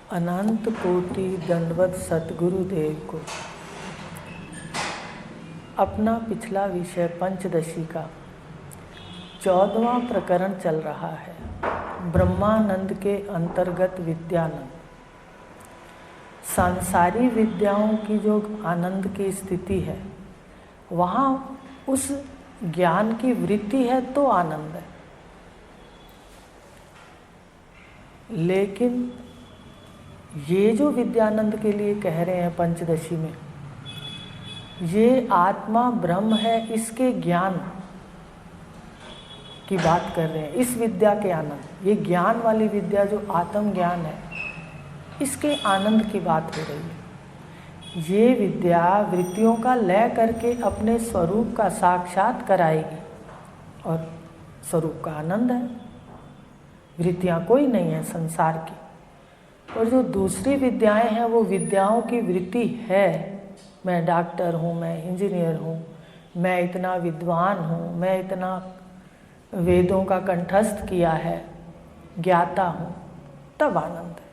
अनंत कोटि दंडवत सतगुरुदेव को। अपना पिछला विषय पंचदशी का 14वां प्रकरण चल रहा है। ब्रह्मानंद के अंतर्गत विद्यानंद। सांसारी विद्याओं की जो आनंद की स्थिति है, वहाँ उस ज्ञान की वृत्ति है तो आनंद है। लेकिन ये जो विद्यानंद के लिए कह रहे हैं पंचदशी में, ये आत्मा ब्रह्म है, इसके ज्ञान की बात कर रहे हैं। इस विद्या के आनंद, ये ज्ञान वाली विद्या जो आत्म ज्ञान है, इसके आनंद की बात हो रही है। ये विद्या वृत्तियों का लय करके अपने स्वरूप का साक्षात कराएगी और स्वरूप का आनंद है। वृत्तियाँ कोई नहीं है संसार की। और जो दूसरी विद्याएं हैं वो विद्याओं की वृत्ति है। मैं डॉक्टर हूँ, मैं इंजीनियर हूँ, मैं इतना विद्वान हूँ, मैं इतना वेदों का कंठस्थ किया है, ज्ञाता हूँ, तब आनंद है।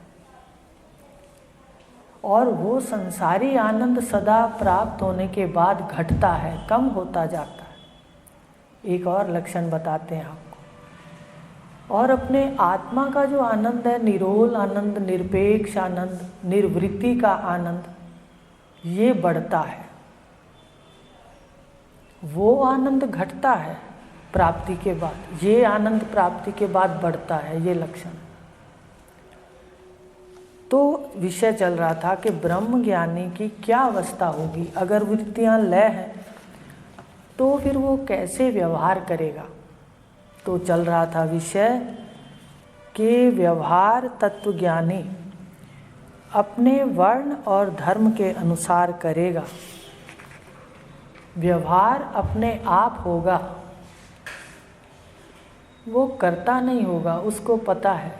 और वो संसारी आनंद सदा प्राप्त होने के बाद घटता है, कम होता जाता है। एक और लक्षण बताते हैं आपको। और अपने आत्मा का जो आनंद है, निरोल आनंद, निरपेक्ष आनंद, निर्वृत्ति का आनंद, ये बढ़ता है। वो आनंद घटता है प्राप्ति के बाद, ये आनंद प्राप्ति के बाद बढ़ता है, ये लक्षण। तो विषय चल रहा था कि ब्रह्म ज्ञानी की क्या अवस्था होगी अगर वृत्तियां लय हैं, तो फिर वो कैसे व्यवहार करेगा। तो चल रहा था विषय कि व्यवहार तत्वज्ञानी अपने वर्ण और धर्म के अनुसार करेगा। व्यवहार अपने आप होगा, वो करता नहीं होगा। उसको पता है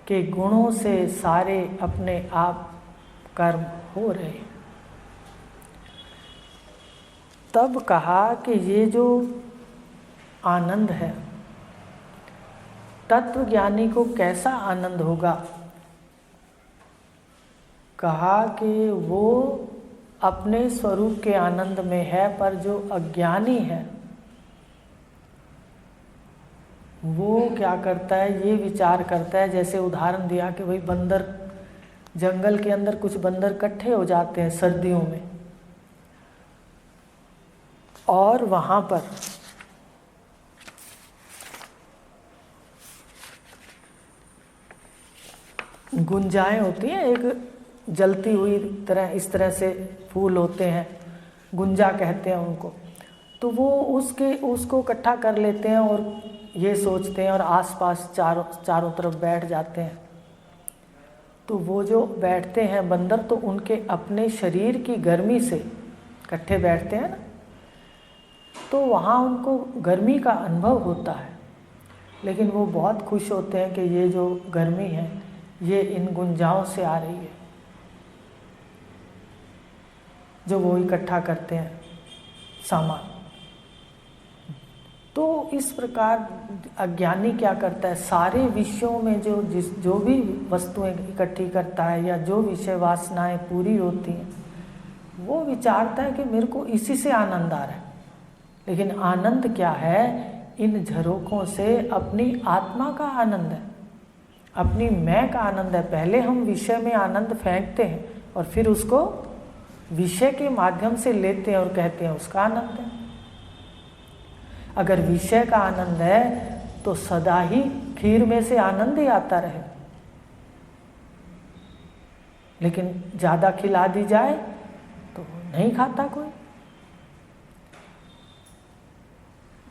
कि गुणों से सारे अपने आप कर्म हो रहे हैं। तब कहा कि ये जो आनंद है, तत्वज्ञानी को कैसा आनंद होगा। कहा कि वो अपने स्वरूप के आनंद में है, पर जो अज्ञानी है वो क्या करता है, ये विचार करता है। जैसे उदाहरण दिया कि भाई बंदर, जंगल के अंदर कुछ बंदर इकट्ठे हो जाते हैं सर्दियों में, और वहाँ पर गुंजाएं होती हैं, एक जलती हुई तरह, इस तरह से फूल होते हैं, गुंजा कहते हैं उनको। तो वो उसको इकट्ठा कर लेते हैं और ये सोचते हैं, और आसपास चारों तरफ बैठ जाते हैं। तो वो जो बैठते हैं बंदर, तो उनके अपने शरीर की गर्मी से इकट्ठे बैठते हैं ना, तो वहाँ उनको गर्मी का अनुभव होता है। लेकिन वो बहुत खुश होते हैं कि ये जो गर्मी है ये इन गुंजाओं से आ रही है, जो वो इकट्ठा करते हैं सामान। तो इस प्रकार अज्ञानी क्या करता है, सारे विषयों में जो भी वस्तुएं इकट्ठी करता है या जो विषय वासनाएं पूरी होती हैं, वो विचारता है कि मेरे को इसी से आनंद आ रहा है। लेकिन आनंद क्या है, इन झरोखों से अपनी आत्मा का आनंद है, अपनी मैं का आनंद है। पहले हम विषय में आनंद फेंकते हैं और फिर उसको विषय के माध्यम से लेते हैं और कहते हैं उसका आनंद है। अगर विषय का आनंद है तो सदा ही खीर में से आनंद ही आता रहे। लेकिन ज़्यादा खिला दी जाए तो नहीं खाता कोई।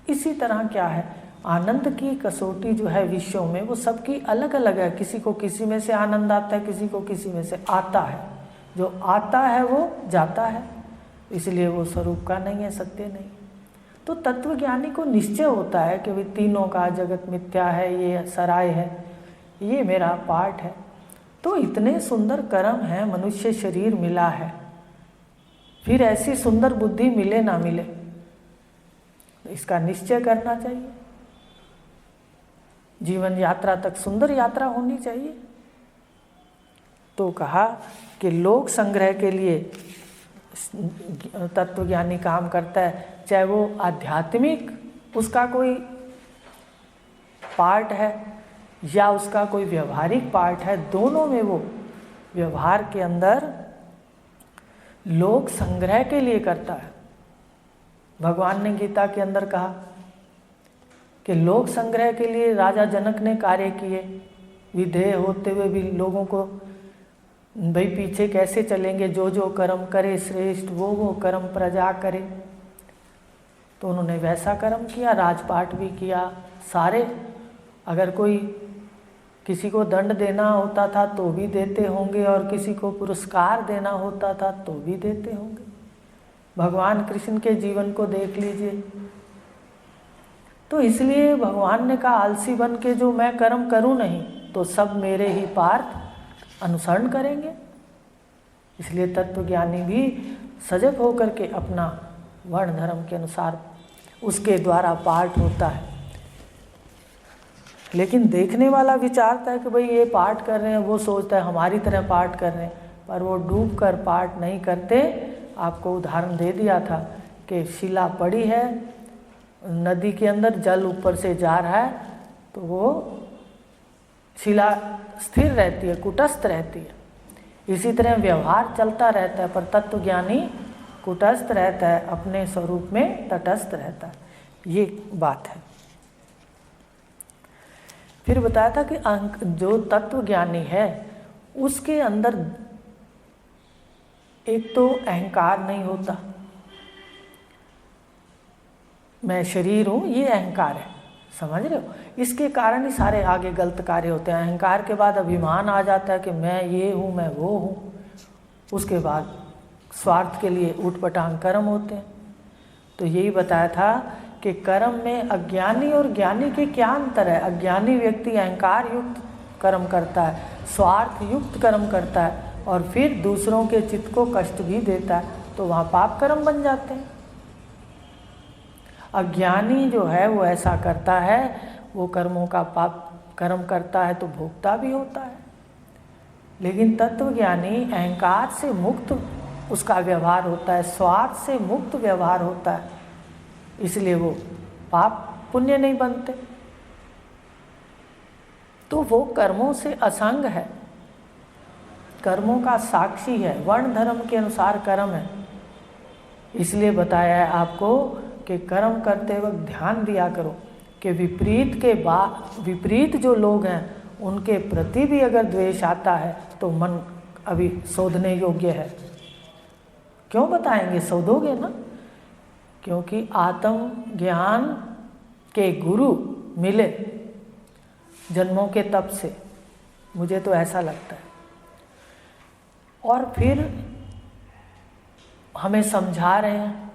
इसी तरह क्या है, आनंद की कसौटी जो है विषयों में, वो सबकी अलग अलग है। किसी को किसी में से आनंद आता है, किसी को किसी में से आता है। जो आता है वो जाता है, इसलिए वो स्वरूप का नहीं है, सत्य नहीं। तो तत्वज्ञानी को निश्चय होता है कि भाई तीनों का जगत मिथ्या है, ये सराय है, ये मेरा पार्ट है। तो इतने सुंदर कर्म है, मनुष्य शरीर मिला है, फिर ऐसी सुंदर बुद्धि मिले ना मिले, इसका निश्चय करना चाहिए। जीवन यात्रा तक सुंदर यात्रा होनी चाहिए। तो कहा कि लोक संग्रह के लिए तत्वज्ञानी काम करता है, चाहे वो आध्यात्मिक उसका कोई पार्ट है या उसका कोई व्यवहारिक पार्ट है, दोनों में वो व्यवहार के अंदर लोक संग्रह के लिए करता है। भगवान ने गीता के अंदर कहा कि लोक संग्रह के लिए राजा जनक ने कार्य किए, विधेय होते हुए भी लोगों को भाई पीछे कैसे चलेंगे, जो जो कर्म करे श्रेष्ठ वो कर्म प्रजा करे। तो उन्होंने वैसा कर्म किया, राजपाट भी किया सारे। अगर कोई किसी को दंड देना होता था तो भी देते होंगे, और किसी को पुरस्कार देना होता था तो भी देते होंगे। भगवान कृष्ण के जीवन को देख लीजिए। तो इसलिए भगवान ने कहा आलसी बन के जो मैं कर्म करूं नहीं तो सब मेरे ही पार्थ अनुसरण करेंगे। इसलिए तत्वज्ञानी भी सजग होकर के अपना वर्ण धर्म के अनुसार उसके द्वारा पाठ होता है। लेकिन देखने वाला विचारता है कि भाई ये पाठ कर रहे हैं, वो सोचता है हमारी तरह पाठ कर रहे हैं, पर वो डूब कर पाठ नहीं करते। आपको उदाहरण दे दिया था कि शिला पड़ी है, नदी के अंदर जल ऊपर से जा रहा है तो वो शिला स्थिर रहती है, कुटस्थ रहती है। इसी तरह व्यवहार चलता रहता है, पर तत्वज्ञानी कुटस्थ रहता है, अपने स्वरूप में तटस्थ रहता है। ये बात है। फिर बताया था कि जो तत्वज्ञानी है उसके अंदर एक तो अहंकार नहीं होता, मैं शरीर हूँ, ये अहंकार है, समझ रहे हो। इसके कारण ही सारे आगे गलत कार्य होते हैं। अहंकार के बाद अभिमान आ जाता है कि मैं ये हूँ, मैं वो हूँ। उसके बाद स्वार्थ के लिए ऊटपटांग कर्म होते हैं। तो यही बताया था कि कर्म में अज्ञानी और ज्ञानी के क्या अंतर है। अज्ञानी व्यक्ति अहंकार युक्त कर्म करता है, स्वार्थ युक्त कर्म करता है, और फिर दूसरों के चित्त को कष्ट भी देता है, तो वहाँ पाप कर्म बन जाते हैं। अज्ञानी जो है वो ऐसा करता है, वो कर्मों का पाप कर्म करता है तो भोगता भी होता है। लेकिन तत्वज्ञानी अहंकार से मुक्त उसका व्यवहार होता है, स्वार्थ से मुक्त व्यवहार होता है, इसलिए वो पाप पुण्य नहीं बनते। तो वो कर्मों से असंग है, कर्मों का साक्षी है, वर्ण धर्म के अनुसार कर्म है। इसलिए बताया है आपको कि कर्म करते वक्त ध्यान दिया करो कि विपरीत जो लोग हैं उनके प्रति भी अगर द्वेष आता है तो मन अभी शोधने योग्य है। क्यों बताएंगे, शोधोगे ना, क्योंकि आत्म ज्ञान के गुरु मिले जन्मों के तप से, मुझे तो ऐसा लगता है। और फिर हमें समझा रहे हैं,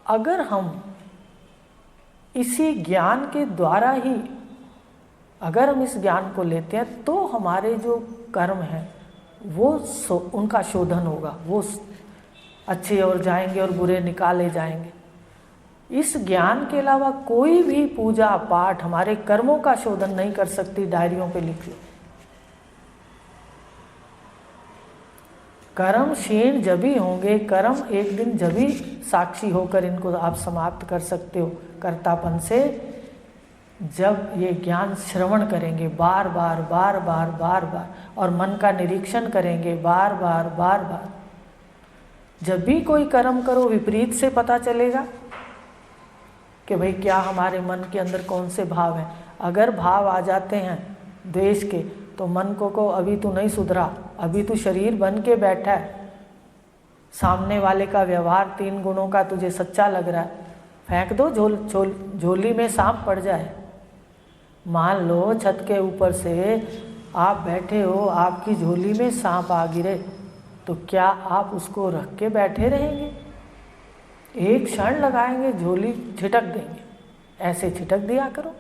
अगर हम इसी ज्ञान के द्वारा ही अगर हम इस ज्ञान को लेते हैं तो हमारे जो कर्म हैं वो उनका शोधन होगा, वो अच्छे और जाएंगे और बुरे निकाले जाएंगे। इस ज्ञान के अलावा कोई भी पूजा पाठ हमारे कर्मों का शोधन नहीं कर सकती। डायरियों पे लिख लो, कर्म क्षीण जब ही होंगे, कर्म एक दिन जब ही साक्षी होकर इनको आप समाप्त कर सकते हो कर्तापन से, जब ये ज्ञान श्रवण करेंगे बार बार बार बार बार बार, और मन का निरीक्षण करेंगे बार बार बार बार। जब भी कोई कर्म करो विपरीत से पता चलेगा कि भाई क्या हमारे मन के अंदर कौन से भाव हैं। अगर भाव आ जाते हैं द्वेष के तो मन को अभी तू नहीं सुधरा, अभी तू शरीर बन के बैठा है, सामने वाले का व्यवहार 3 गुणों का तुझे सच्चा लग रहा है, फेंक दो झोली में सांप पड़ जाए। मान लो छत के ऊपर से आप बैठे हो, आपकी झोली में सांप आ गिरे, तो क्या आप उसको रख के बैठे रहेंगे? एक क्षण लगाएंगे, झोली छिटक देंगे। ऐसे छिटक दिया करो,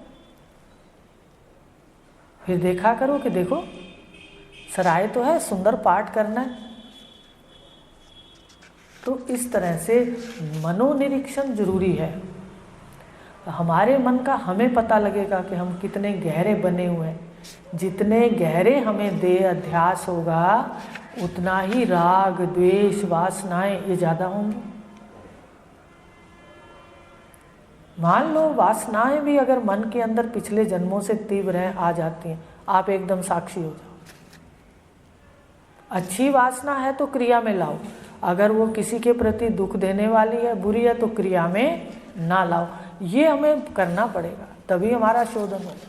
फिर देखा करो कि देखो सराय तो है, सुंदर पाठ करना है। तो इस तरह से मनोनिरीक्षण जरूरी है। तो हमारे मन का हमें पता लगेगा कि हम कितने गहरे बने हुए हैं। जितने गहरे हमें देह अध्यास होगा उतना ही राग द्वेष वासनाएं ये ज़्यादा होंगी। मान लो वासनाएं भी अगर मन के अंदर पिछले जन्मों से तीव्र हैं आ जाती हैं, आप एकदम साक्षी हो जाओ। अच्छी वासना है तो क्रिया में लाओ, अगर वो किसी के प्रति दुख देने वाली है, बुरी है, तो क्रिया में ना लाओ। ये हमें करना पड़ेगा, तभी हमारा शोधन होगा।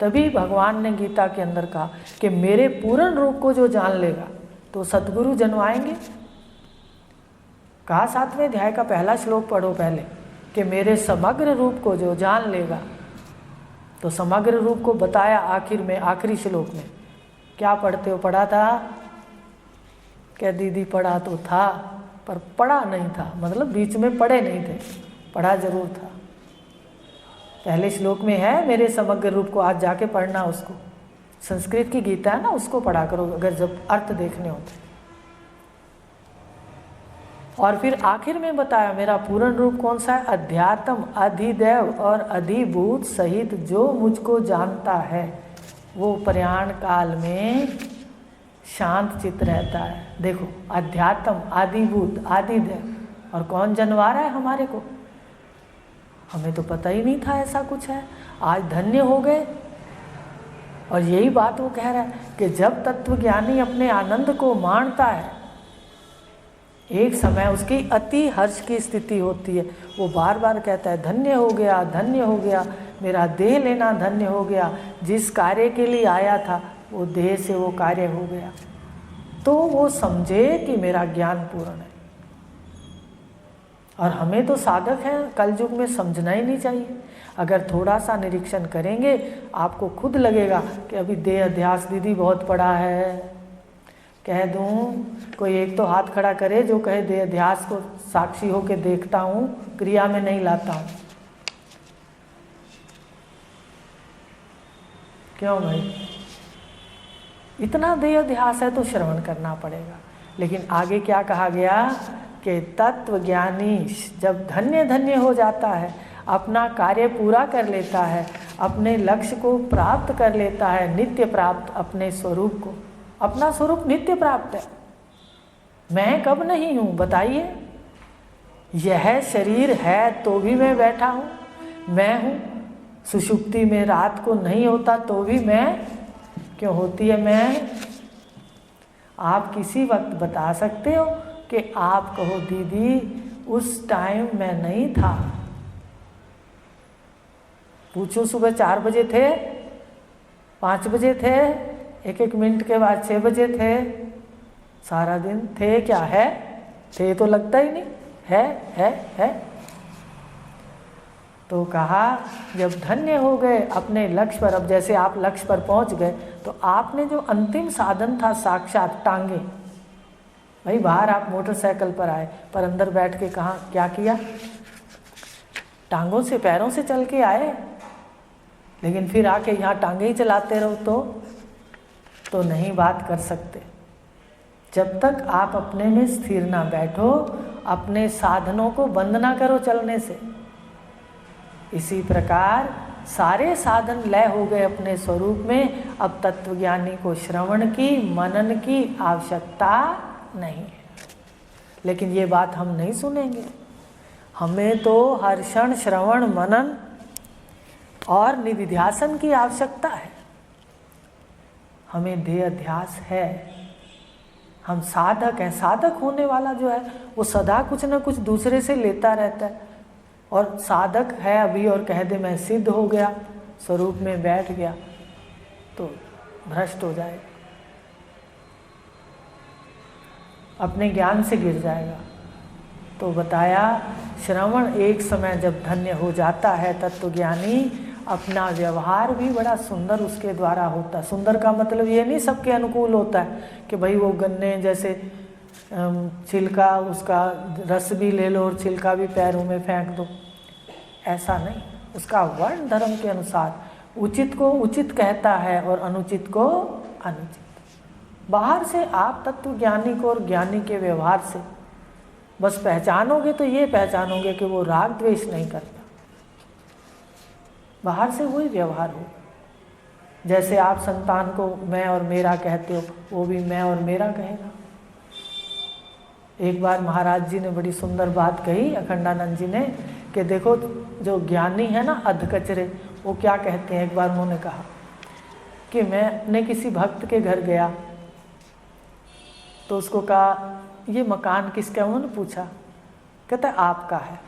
तभी भगवान ने गीता के अंदर कहा कि मेरे पूर्ण रूप को जो जान लेगा तो सद्गुरु जन्माएंगे। कहा 7वें अध्याय का पहला श्लोक पढ़ो पहले कि मेरे समग्र रूप को जो जान लेगा। तो समग्र रूप को बताया आखिर में, आखिरी श्लोक में। क्या पढ़ते हो? पढ़ा था क्या दीदी? पढ़ा तो था पर पढ़ा नहीं था, मतलब बीच में पढ़े नहीं थे, पढ़ा जरूर था। पहले श्लोक में है मेरे समग्र रूप को, आज जाके पढ़ना उसको। संस्कृत की गीता है ना, उसको पढ़ा करो अगर जब अर्थ देखने होते। और फिर आखिर में बताया मेरा पूर्ण रूप कौन सा है? अध्यात्म अधिदैव और अधिभूत सहित जो मुझको जानता है वो प्रयाण काल में शांत चित्त रहता है। देखो, अध्यात्म आदिभूत आदिदेव, और कौन जनवा रहा है हमारे को? हमें तो पता ही नहीं था ऐसा कुछ है, आज धन्य हो गए। और यही बात वो कह रहा है कि जब तत्वज्ञानी अपने आनंद को माणता है, एक समय उसकी अति हर्ष की स्थिति होती है, वो बार बार कहता है धन्य हो गया, धन्य हो गया, मेरा देह लेना धन्य हो गया, जिस कार्य के लिए आया था वो देह से वो कार्य हो गया। तो वो समझे कि मेरा ज्ञान पूर्ण है। और हमें तो साधक हैं, कलयुग में समझना ही नहीं चाहिए। अगर थोड़ा सा निरीक्षण करेंगे आपको खुद लगेगा कि अभी देह अध्यास दीदी बहुत पड़ा है। कह दूं, कोई एक तो हाथ खड़ा करे जो कहे देह अध्यास को साक्षी होके देखता हूँ, क्रिया में नहीं लाता हूँ। क्यों भाई? इतना देह अध्यास है तो श्रवण करना पड़ेगा। लेकिन आगे क्या कहा गया कि तत्वज्ञानी जब धन्य धन्य हो जाता है, अपना कार्य पूरा कर लेता है, अपने लक्ष्य को प्राप्त कर लेता है, नित्य प्राप्त अपने स्वरूप को। अपना स्वरूप नित्य प्राप्त है। मैं कब नहीं हूँ बताइए? यह शरीर है तो भी मैं बैठा हूँ, मैं हूँ। सुषुप्ति में रात को नहीं होता तो भी मैं क्यों होती है मैं? आप किसी वक्त बता सकते हो कि आप कहो दीदी उस टाइम मैं नहीं था? पूछो सुबह 4 बजे थे, 5 बजे थे, 1-1 मिनट के बाद 6 बजे थे, सारा दिन थे क्या? है थे तो लगता ही नहीं है। तो कहा जब धन्य हो गए अपने लक्ष्य पर, अब जैसे आप लक्ष्य पर पहुंच गए तो आपने जो अंतिम साधन था साक्षात टांगे, भाई बाहर आप मोटरसाइकिल पर आए पर अंदर बैठ के कहाँ क्या किया? टांगों से पैरों से चल के आए, लेकिन फिर आके यहाँ टांगे ही चलाते रहो तो नहीं बात कर सकते। जब तक आप अपने में स्थिर ना बैठो, अपने साधनों को बंद ना करो चलने से। इसी प्रकार सारे साधन लय हो गए अपने स्वरूप में। अब तत्वज्ञानी को श्रवण की, मनन की आवश्यकता नहीं है। लेकिन ये बात हम नहीं सुनेंगे। हमें तो हर क्षण श्रवण मनन और निधिध्यासन की आवश्यकता है। हमें देह अध्यास है, हम साधक हैं। साधक होने वाला जो है वो सदा कुछ न कुछ दूसरे से लेता रहता है। और साधक है अभी और कह दे मैं सिद्ध हो गया, स्वरूप में बैठ गया, तो भ्रष्ट हो जाएगा, अपने ज्ञान से गिर जाएगा। तो बताया श्रवण एक समय जब धन्य हो जाता है तत्वज्ञानी, अपना व्यवहार भी बड़ा सुंदर उसके द्वारा होता है। सुंदर का मतलब ये नहीं सबके अनुकूल होता है कि भाई वो गन्ने जैसे छिलका उसका रस भी ले लो और छिलका भी पैरों में फेंक दो, ऐसा नहीं। उसका वर्ण धर्म के अनुसार उचित को उचित कहता है और अनुचित को अनुचित। बाहर से आप तत्वज्ञानी को और ज्ञानी के व्यवहार से बस पहचानोगे तो ये पहचानोगे कि वो राग द्वेष नहीं करता, बाहर से वही व्यवहार हो। जैसे आप संतान को मैं और मेरा कहते हो, वो भी मैं और मेरा कहेगा। एक बार महाराज जी ने बड़ी सुंदर बात कही, अखंडानंद जी ने, कि देखो जो ज्ञानी है ना अधकचरे, वो क्या कहते हैं। एक बार उन्होंने कहा कि मैंने किसी भक्त के घर गया तो उसको कहा ये मकान किसका है, उन्होंने पूछा, कहता है आपका है।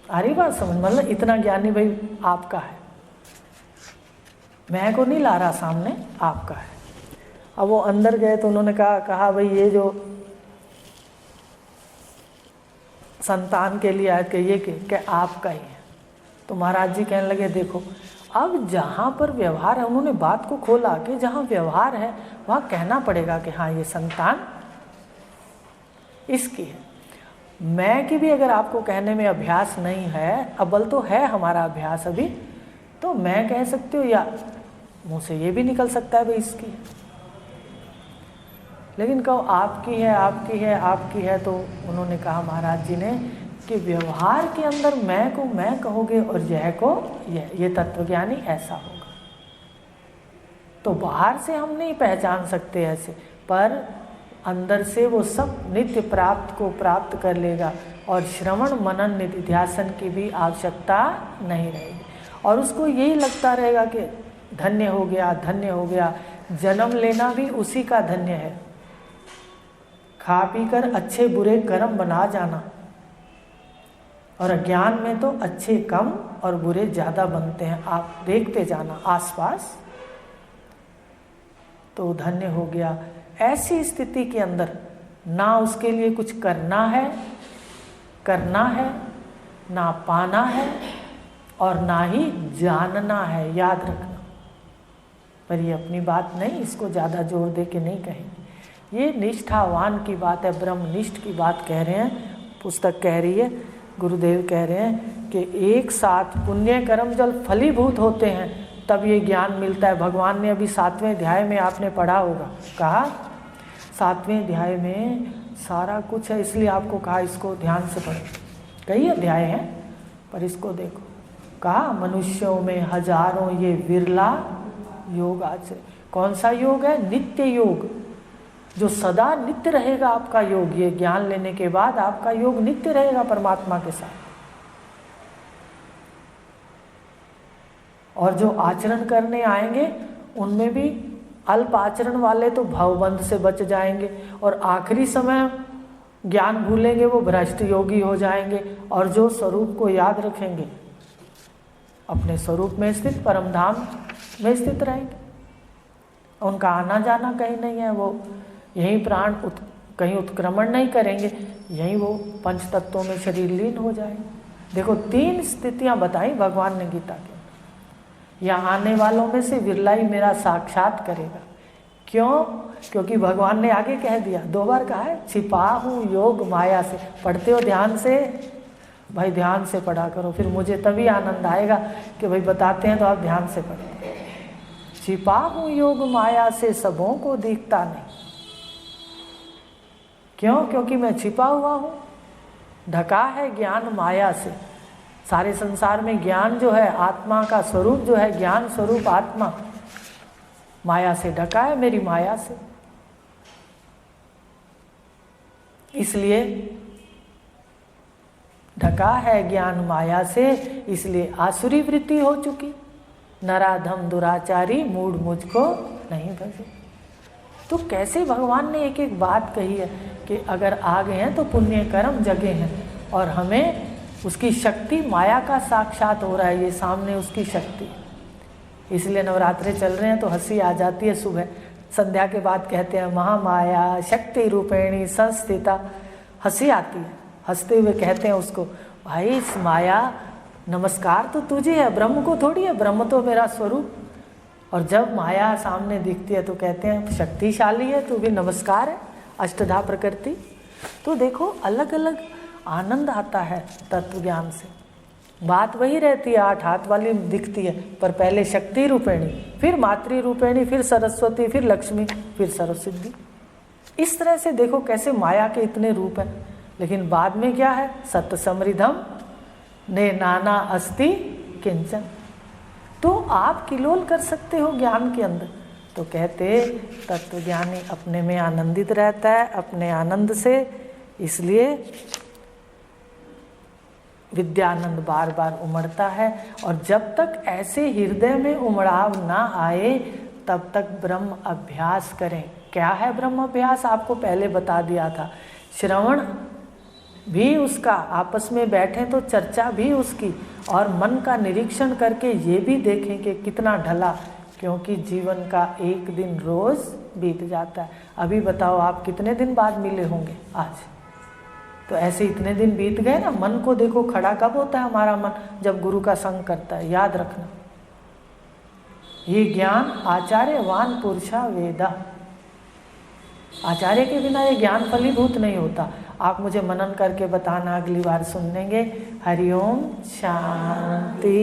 अरे बात समझ, मतलब इतना ज्ञानी, भाई आपका है, मैं को नहीं ला रहा सामने, आपका है। अब वो अंदर गए तो उन्होंने कहा भाई ये जो संतान के लिए आयत कहिए कि आपका ही है। तो महाराज जी कहने लगे देखो, अब जहाँ पर व्यवहार है, उन्होंने बात को खोला कि जहाँ व्यवहार है वहाँ कहना पड़ेगा कि हाँ ये संतान इसकी है। मैं की भी अगर आपको कहने में अभ्यास नहीं है, अव्वल तो है हमारा अभ्यास अभी, तो मैं कह सकती हूँ या मुँह से ये भी निकल सकता है भाई इसकी है। लेकिन कहो आपकी है, आपकी है, आपकी है, तो उन्होंने कहा महाराज जी ने कि व्यवहार के अंदर मैं को मैं कहोगे और यह को यह, ये तत्वज्ञानी ऐसा होगा। तो बाहर से हम नहीं पहचान सकते ऐसे, पर अंदर से वो सब नित्य प्राप्त को प्राप्त कर लेगा और श्रवण मनन निधिध्यासन की भी आवश्यकता नहीं रहेगी। और उसको यही लगता रहेगा कि धन्य हो गया, धन्य हो गया। जन्म लेना भी उसी का धन्य है। खा पी कर अच्छे बुरे कर्म बना जाना, और अज्ञान में तो अच्छे कम और बुरे ज़्यादा बनते हैं। आप देखते जाना आसपास, तो धन्य हो गया। ऐसी स्थिति के अंदर ना उसके लिए कुछ करना है, ना पाना है और ना ही जानना है, याद रखना। पर ये अपनी बात नहीं, इसको ज़्यादा जोर दे के नहीं कहेंगे। ये निष्ठावान की बात है, ब्रह्मनिष्ठ की बात कह रहे हैं। पुस्तक कह रही है, गुरुदेव कह रहे हैं कि एक साथ पुण्य कर्म जब फलीभूत होते हैं तब ये ज्ञान मिलता है। भगवान ने अभी 7वें अध्याय में आपने पढ़ा होगा, कहा 7वें अध्याय में सारा कुछ है, इसलिए आपको कहा इसको ध्यान से पढ़ो। कई अध्याय हैं पर इसको देखो। कहा मनुष्यों में हजारों ये विरला योग आचरे। कौन सा योग है? नित्य योग, जो सदा नित्य रहेगा आपका योग। ये ज्ञान लेने के बाद आपका योग नित्य रहेगा परमात्मा के साथ। और जो आचरण करने आएंगे उनमें भी अल्प आचरण वाले तो भवबंध से बच जाएंगे, और आखिरी समय ज्ञान भूलेंगे वो भ्रष्ट योगी हो जाएंगे। और जो स्वरूप को याद रखेंगे अपने स्वरूप में स्थित परमधाम में स्थित रहेंगे। उनका आना जाना कहीं नहीं है, वो यहीं प्राण कहीं उत्क्रमण नहीं करेंगे, यहीं वो पंच तत्वों में शरीर लीन हो जाएंगे। देखो 3 स्थितियां बताई भगवान ने गीता के। यहाँ आने वालों में से विरला ही मेरा साक्षात करेगा। क्यों? क्योंकि भगवान ने आगे कह दिया, 2 बार कहा है, छिपा हूँ योग माया से। पढ़ते हो ध्यान से? भाई ध्यान से पढ़ा करो, फिर मुझे तभी आनंद आएगा कि भाई बताते हैं तो आप ध्यान से पढ़ो। छिपा हूँ योग माया से, सबों को दिखता नहीं। क्यों? क्योंकि मैं छिपा हुआ हूँ, ढका है ज्ञान माया से। सारे संसार में ज्ञान जो है, आत्मा का स्वरूप जो है, ज्ञान स्वरूप आत्मा माया से ढका है, मेरी माया से। इसलिए ढका है ज्ञान माया से, इसलिए आसुरी वृत्ति हो चुकी। नराधम दुराचारी मूढ़ मुझको नहीं भजे। तो कैसे भगवान ने एक एक बात कही है कि अगर आ गए हैं तो पुण्य कर्म जगे हैं, और हमें उसकी शक्ति, माया का साक्षात हो रहा है ये सामने उसकी शक्ति। इसलिए नवरात्रे चल रहे हैं तो हंसी आ जाती है। सुबह संध्या के बाद कहते हैं महामाया शक्ति रूपेणी संस्थिता। हंसी आती है, हंसते हुए कहते हैं उसको, भाई इस माया नमस्कार तो तुझे है, ब्रह्म को थोड़ी है, ब्रह्म तो मेरा स्वरूप। और जब माया सामने दिखती है तो कहते हैं शक्तिशाली है, तू भी नमस्कार है, अष्टधा प्रकृति। तो देखो अलग अलग आनंद आता है तत्व ज्ञान से। बात वही रहती है, 8 हाथ वाली दिखती है, पर पहले शक्ति रूपेणी, फिर मातृ रूपेणी, फिर सरस्वती, फिर लक्ष्मी, फिर सर्वसिद्धि। इस तरह से देखो कैसे माया के इतने रूप हैं। लेकिन बाद में क्या है? सत्य समृद्धम ने नाना अस्ति किंचन। तो आप किलोल कर सकते हो ज्ञान के अंदर। तो कहते तत्वज्ञानी अपने में आनंदित रहता है, अपने आनंद से, इसलिए विद्यानंद बार बार उमड़ता है। और जब तक ऐसे हृदय में उमड़ाव ना आए तब तक ब्रह्म अभ्यास करें। क्या है ब्रह्म अभ्यास? आपको पहले बता दिया था। श्रवण भी उसका, आपस में बैठें तो चर्चा भी उसकी, और मन का निरीक्षण करके ये भी देखें कि कितना ढला, क्योंकि जीवन का एक दिन रोज बीत जाता है। अभी बताओ आप कितने दिन बाद मिले होंगे आज? तो ऐसे इतने दिन बीत गए ना। मन को देखो खड़ा कब होता है हमारा मन? जब गुरु का संग करता है। याद रखना, ये ज्ञान आचार्यवान पुरुषा वेदा। आचार्य के बिना ये ज्ञान फलीभूत नहीं होता। आप मुझे मनन करके बताना, अगली बार सुन लेंगे। हरिओम, शांति।